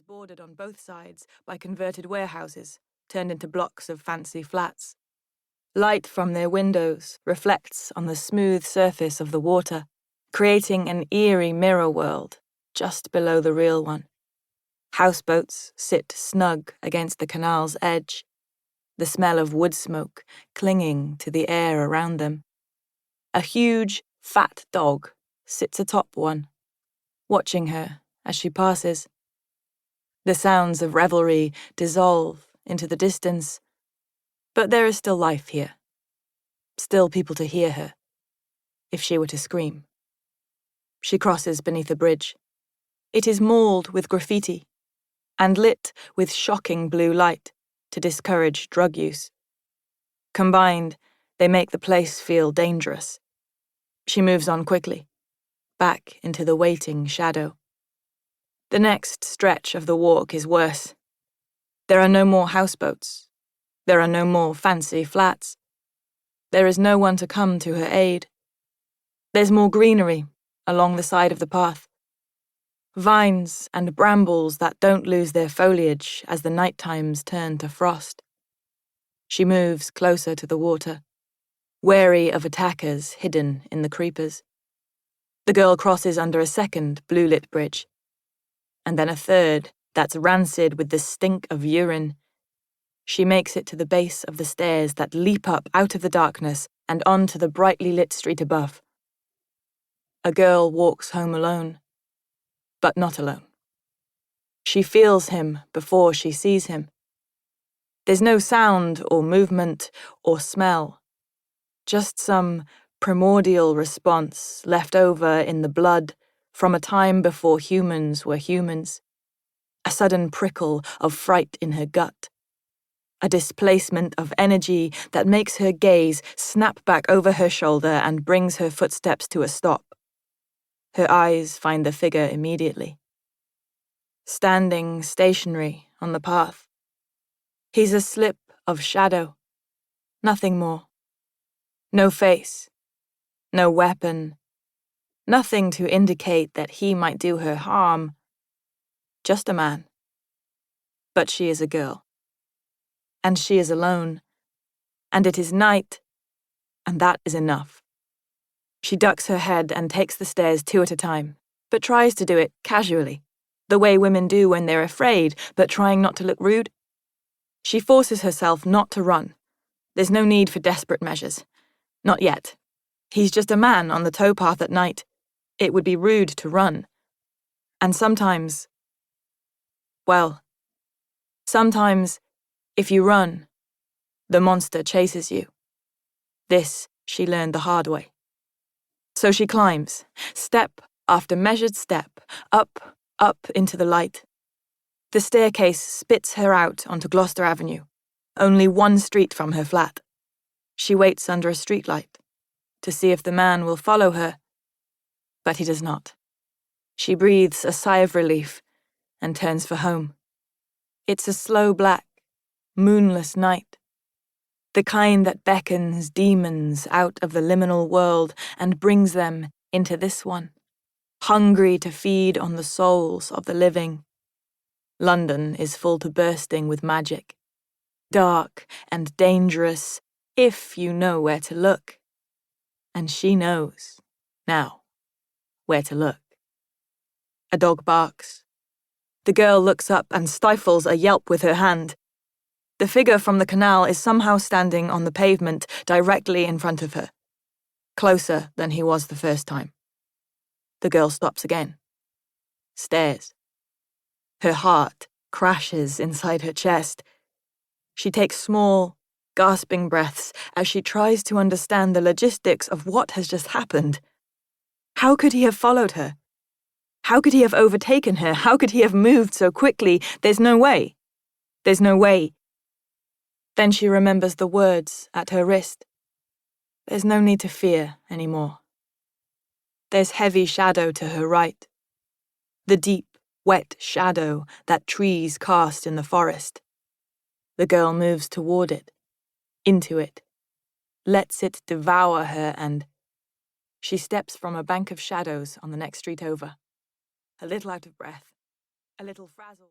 bordered on both sides by converted warehouses, turned into blocks of fancy flats. Light from their windows reflects on the smooth surface of the water, creating an eerie mirror world just below the real one. Houseboats sit snug against the canal's edge, the smell of wood smoke clinging to the air around them. A huge, fat dog sits atop one, watching her as she passes. The sounds of revelry dissolve into the distance, but there is still life here. Still people to hear her, if she were to scream. She crosses beneath a bridge. It is mauled with graffiti and lit with shocking blue light to discourage drug use. Combined, they make the place feel dangerous. She moves on quickly, back into the waiting shadow. The next stretch of the walk is worse. There are no more houseboats. There are no more fancy flats. There is no one to come to her aid. There's more greenery along the side of the path. Vines and brambles that don't lose their foliage as the night times turn to frost. She moves closer to the water, wary of attackers hidden in the creepers. The girl crosses under a second blue-lit bridge, and then a third that's rancid with the stink of urine. She makes it to the base of the stairs that leap up out of the darkness and onto the brightly lit street above. A girl walks home alone, but not alone. She feels him before she sees him. There's no sound or movement or smell, just some primordial response left over in the blood from a time before humans were humans. A sudden prickle of fright in her gut. A displacement of energy that makes her gaze snap back over her shoulder and brings her footsteps to a stop. Her eyes find the figure immediately. Standing stationary on the path. He's a slip of shadow. Nothing more. No face. No weapon. Nothing to indicate that he might do her harm. Just a man. But she is a girl. And she is alone. And it is night. And that is enough. She ducks her head and takes the stairs 2 at a time, but tries to do it casually, the way women do when they're afraid, but trying not to look rude. She forces herself not to run. There's no need for desperate measures. Not yet. He's just a man on the towpath at night. It would be rude to run. And sometimes, if you run, the monster chases you. This she learned the hard way. So she climbs, step after measured step, up into the light. The staircase spits her out onto Gloucester Avenue, only 1 street from her flat. She waits under a streetlight to see if the man will follow her, but he does not. She breathes a sigh of relief and turns for home. It's a slow black, moonless night. The kind that beckons demons out of the liminal world and brings them into this one, hungry to feed on the souls of the living. London is full to bursting with magic, dark and dangerous if you know where to look. And she knows, now, where to look. A dog barks. The girl looks up and stifles a yelp with her hand. The figure from the canal is somehow standing on the pavement directly in front of her, closer than he was the first time. The girl stops again, stares. Her heart crashes inside her chest. She takes small, gasping breaths as she tries to understand the logistics of what has just happened. How could he have followed her? How could he have overtaken her? How could he have moved so quickly? There's no way. There's no way. Then she remembers the words at her wrist. There's no need to fear anymore. There's heavy shadow to her right. The deep, wet shadow that trees cast in the forest. The girl moves toward it, into it, lets it devour her, and she steps from a bank of shadows on the next street over, a little out of breath, a little frazzled.